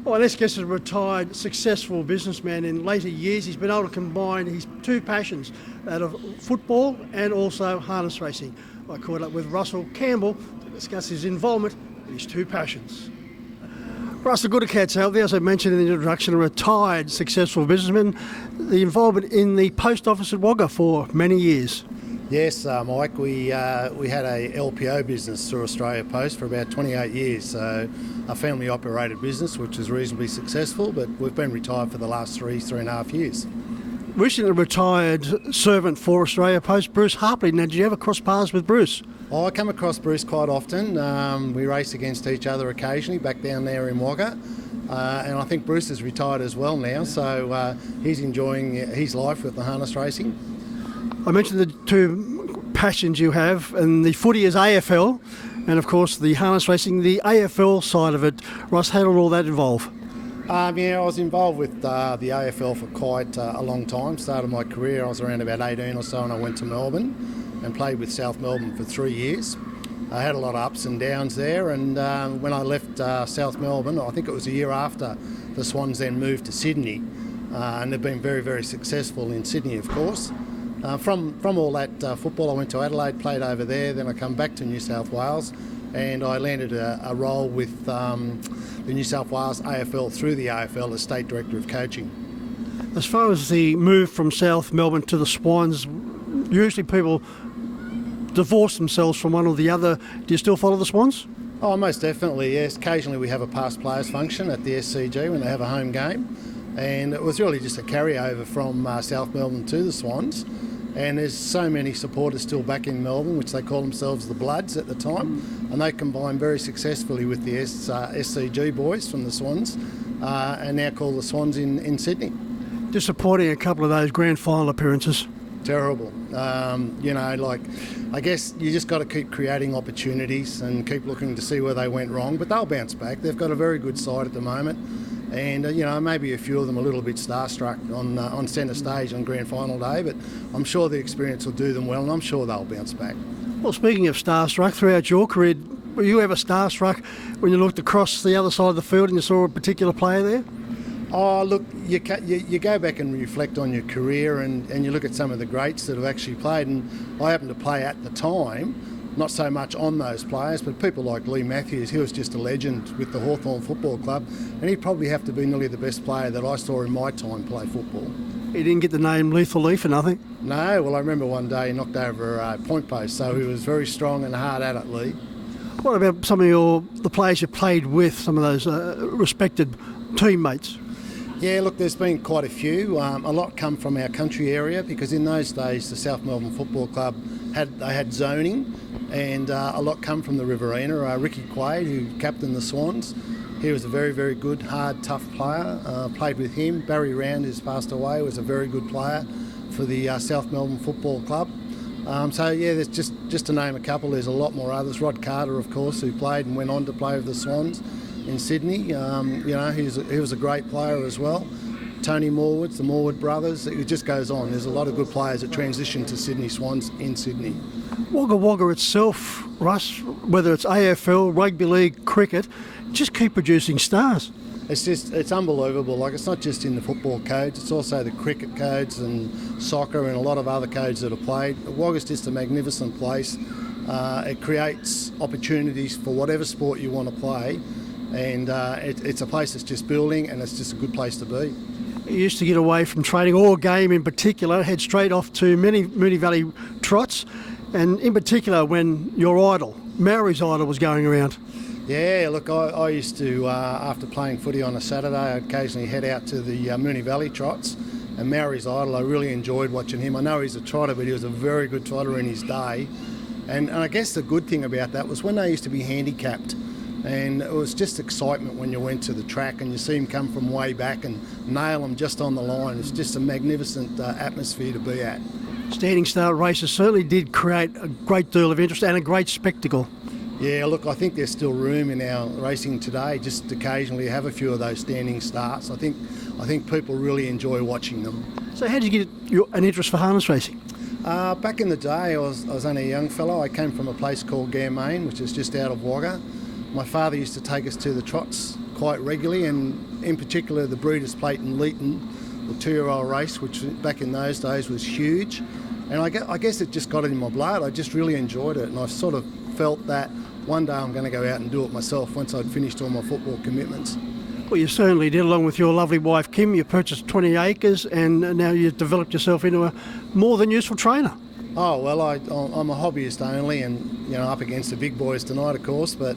Well, let's guess a retired, successful businessman. In later years, he's been able to combine his two passions, that of football and also harness racing. I caught up with Russell Campbell to discuss his involvement in his two passions. Russell, good to catch up. As I mentioned in the introduction, a retired, successful businessman, the involvement in the post office at Wagga for many years. Yes, Mike, we had a LPO business through Australia Post for about 28 years, so a family operated business which was reasonably successful, but we've been retired for the last three and a half years. Recently retired servant for Australia Post, Bruce Harpley. Now, did you ever cross paths with Bruce? Oh, I come across Bruce quite often. We race against each other occasionally back down there in Wagga. And I think Bruce is retired as well now, so he's enjoying his life with the harness racing. I mentioned the two passions you have, and the footy is AFL, and of course the harness racing, the AFL side of it. Russ, how did all that involve? I was involved with the AFL for quite a long time. Started my career, I was around about 18 or so, and I went to Melbourne and played with South Melbourne for 3 years. I had a lot of ups and downs there, and when I left South Melbourne, I think it was a year after, the Swans then moved to Sydney, and they've been very, very successful in Sydney, of course. From all that football, I went to Adelaide, played over there, then I come back to New South Wales, and I landed a role with the New South Wales AFL through the AFL as State Director of Coaching. As far as the move from South Melbourne to the Swans, usually people divorce themselves from one or the other. Do you still follow the Swans? Oh, most definitely, yes. Occasionally we have a past players function at the SCG when they have a home game, and it was really just a carryover from South Melbourne to the Swans. And there's so many supporters still back in Melbourne, which they call themselves the Bloods at the time, and they combined very successfully with the SCG boys from the Swans, and now called the Swans in Sydney. Disappointing, a couple of those grand final appearances. Terrible. I guess you just got to keep creating opportunities and keep looking to see where they went wrong, but they'll bounce back. They've got a very good side at the moment. And, maybe a few of them a little bit starstruck on centre stage on grand final day, but I'm sure the experience will do them well, and I'm sure they'll bounce back. Well, speaking of starstruck, throughout your career, were you ever starstruck when you looked across the other side of the field and you saw a particular player there? Oh, look, you go back and reflect on your career and you look at some of the greats that have actually played, and I happened to play at the time, not so much on those players, but people like Lee Matthews, he was just a legend with the Hawthorn Football Club, and he'd probably have to be nearly the best player that I saw in my time play football. He didn't get the name Lethal Lee for nothing? No, well, I remember one day he knocked over a point post, so he was very strong and hard at it, Lee. What about some of the players you played with, some of those respected teammates? Yeah, look, there's been quite a few. A lot come from our country area, because in those days the South Melbourne Football Club had zoning, and a lot come from the Riverina. Ricky Quaid, who captained the Swans, he was a very, very good, hard, tough player. Played with him. Barry Round, who's passed away, was a very good player for the South Melbourne Football Club. There's just to name a couple. There's a lot more others. Rod Carter, of course, who played and went on to play with the Swans in Sydney. He was a great player as well. Tony Morwood, the Morwood brothers, it just goes on. There's a lot of good players that transition to Sydney Swans in Sydney. Wagga Wagga itself, Russ, whether it's AFL, rugby league, cricket, just keep producing stars. It's unbelievable. Like, it's not just in the football codes, it's also the cricket codes and soccer and a lot of other codes that are played. Wagga's just a magnificent place. It creates opportunities for whatever sport you want to play, and it's a place that's just building, and it's just a good place to be. You used to get away from training or game in particular, head straight off to Moonee Valley trots, and in particular when your idol, Maori's idol, was going around. Yeah, look, I used to, after playing footy on a Saturday, I'd occasionally head out to the Moonee Valley trots, and Maori's idol, I really enjoyed watching him. I know he's a trotter, but he was a very good trotter in his day. And I guess the good thing about that was when they used to be handicapped, and it was just excitement when you went to the track and you see him come from way back and nail them just on the line. It's just a magnificent atmosphere to be at. Standing start races certainly did create a great deal of interest and a great spectacle. Yeah, look, I think there's still room in our racing today, just occasionally have a few of those standing starts. I think people really enjoy watching them. So how did you get an interest for harness racing? Back in the day, I was only a young fellow. I came from a place called Garmain, which is just out of Wagga. My father used to take us to the trots quite regularly, and in particular the Breeders' Plate in Leeton, the 2-year-old race, which back in those days was huge. And I guess it just got it in my blood. I just really enjoyed it, and I sort of felt that one day I'm going to go out and do it myself once I'd finished all my football commitments. Well, you certainly did, along with your lovely wife Kim. You purchased 20 acres and now you've developed yourself into a more than useful trainer. Oh, well, I'm a hobbyist only, and up against the big boys tonight, of course, but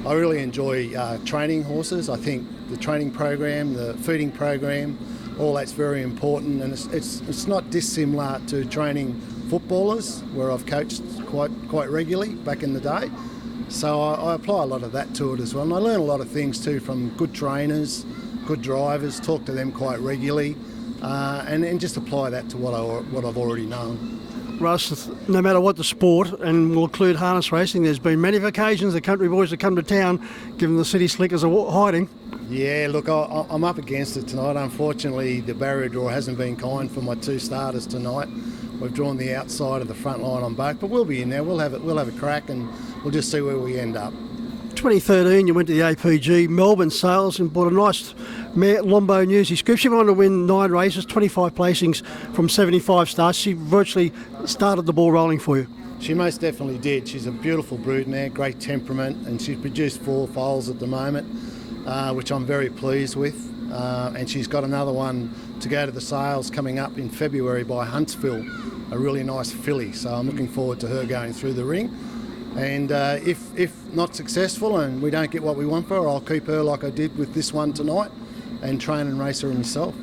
I really enjoy training horses. I think the training program, the feeding program, all that's very important, and it's not dissimilar to training footballers, where I've coached quite regularly back in the day. So I apply a lot of that to it as well, and I learn a lot of things too from good trainers, good drivers, talk to them quite regularly, and just apply that to what I've already known. Russ, no matter what the sport, and we'll include harness racing, there's been many occasions the country boys have come to town given the city slickers are hiding. Yeah, look, I'm up against it tonight. Unfortunately, the barrier draw hasn't been kind for my two starters tonight. We've drawn the outside of the front line on both, but we'll be in there. We'll have a crack, and we'll just see where we end up. 2013, you went to the APG Melbourne Sales and bought a nice mare, Lombo Newsy Scoop. She went on to win 9 races, 25 placings from 75 starts. She virtually started the ball rolling for you. She most definitely did. She's a beautiful brood mare, great temperament, and she's produced 4 foals at the moment, which I'm very pleased with. And she's got another one to go to the sales coming up in February by Huntsville, a really nice filly. So I'm looking forward to her going through the ring. And if not successful and we don't get what we want for her, I'll keep her like I did with this one tonight and train and race her myself.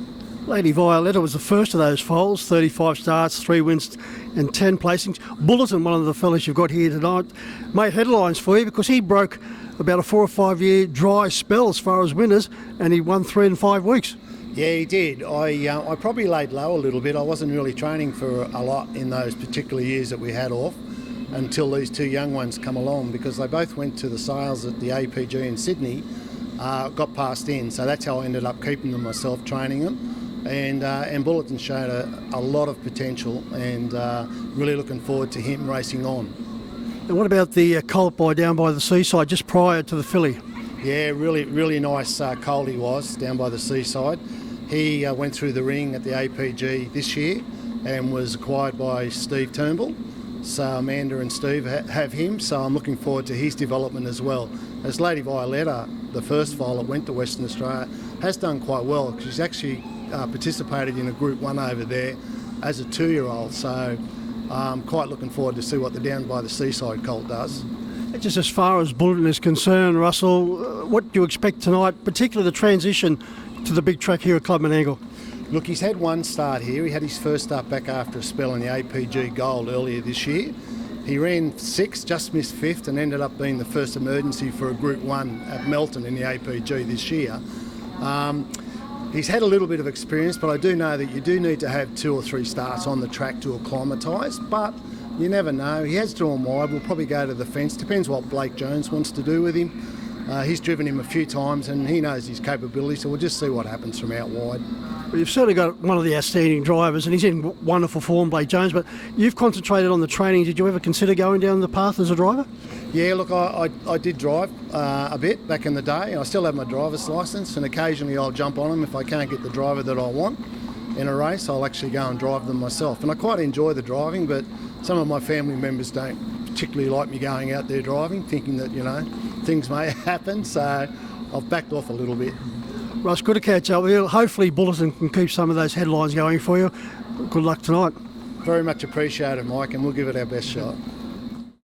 Lady Violetta was the first of those foals, 35 starts, 3 wins and 10 placings. Bulletin, one of the fellas you've got here tonight, made headlines for you because he broke about a 4 or 5 year dry spell as far as winners, and he won 3 in 5 weeks. Yeah, he did. I probably laid low a little bit. I wasn't really training for a lot in those particular years that we had off until these 2 young ones come along, because they both went to the sales at the APG in Sydney, got passed in. So that's how I ended up keeping them myself, training them. And Bulletin showed a lot of potential, and really looking forward to him racing on. And what about the colt down by the seaside just prior to the filly? Yeah, really nice colt he was down by the seaside. He went through the ring at the APG this year and was acquired by Steve Turnbull. So Amanda and Steve have him, so I'm looking forward to his development as well. As Lady Violetta, the first foal that went to Western Australia, has done quite well. She's actually participated in a Group 1 over there as a 2-year-old, so I'm quite looking forward to see what the down by the seaside colt does. Just as far as Bulletin is concerned, Russell, what do you expect tonight, particularly the transition to the big track here at Club Menangle? Look, he's had one start here. He had his first start back after a spell in the APG Gold earlier this year. He ran 6th, just missed 5th, and ended up being the first emergency for a Group 1 at Melton in the APG this year. He's had a little bit of experience, but I do know that you do need to have 2 or 3 starts on the track to acclimatise, but you never know. He has drawn wide. We'll probably go to the fence. Depends what Blake Jones wants to do with him. He's driven him a few times and he knows his capability, so we'll just see what happens from out wide. Well, you've certainly got one of the outstanding drivers, and he's in wonderful form, Blake Jones, but you've concentrated on the training. Did you ever consider going down the path as a driver? Yeah, look, I did drive a bit back in the day. I still have my driver's licence, and occasionally I'll jump on them if I can't get the driver that I want in a race. I'll actually go and drive them myself, and I quite enjoy the driving, but some of my family members don't particularly like me going out there driving, thinking that, things may happen, so I've backed off a little bit. Russ, good to catch up with you. Hopefully Bulletin can keep some of those headlines going for you. Good luck tonight. Very much appreciated, Mike, and we'll give it our best shot.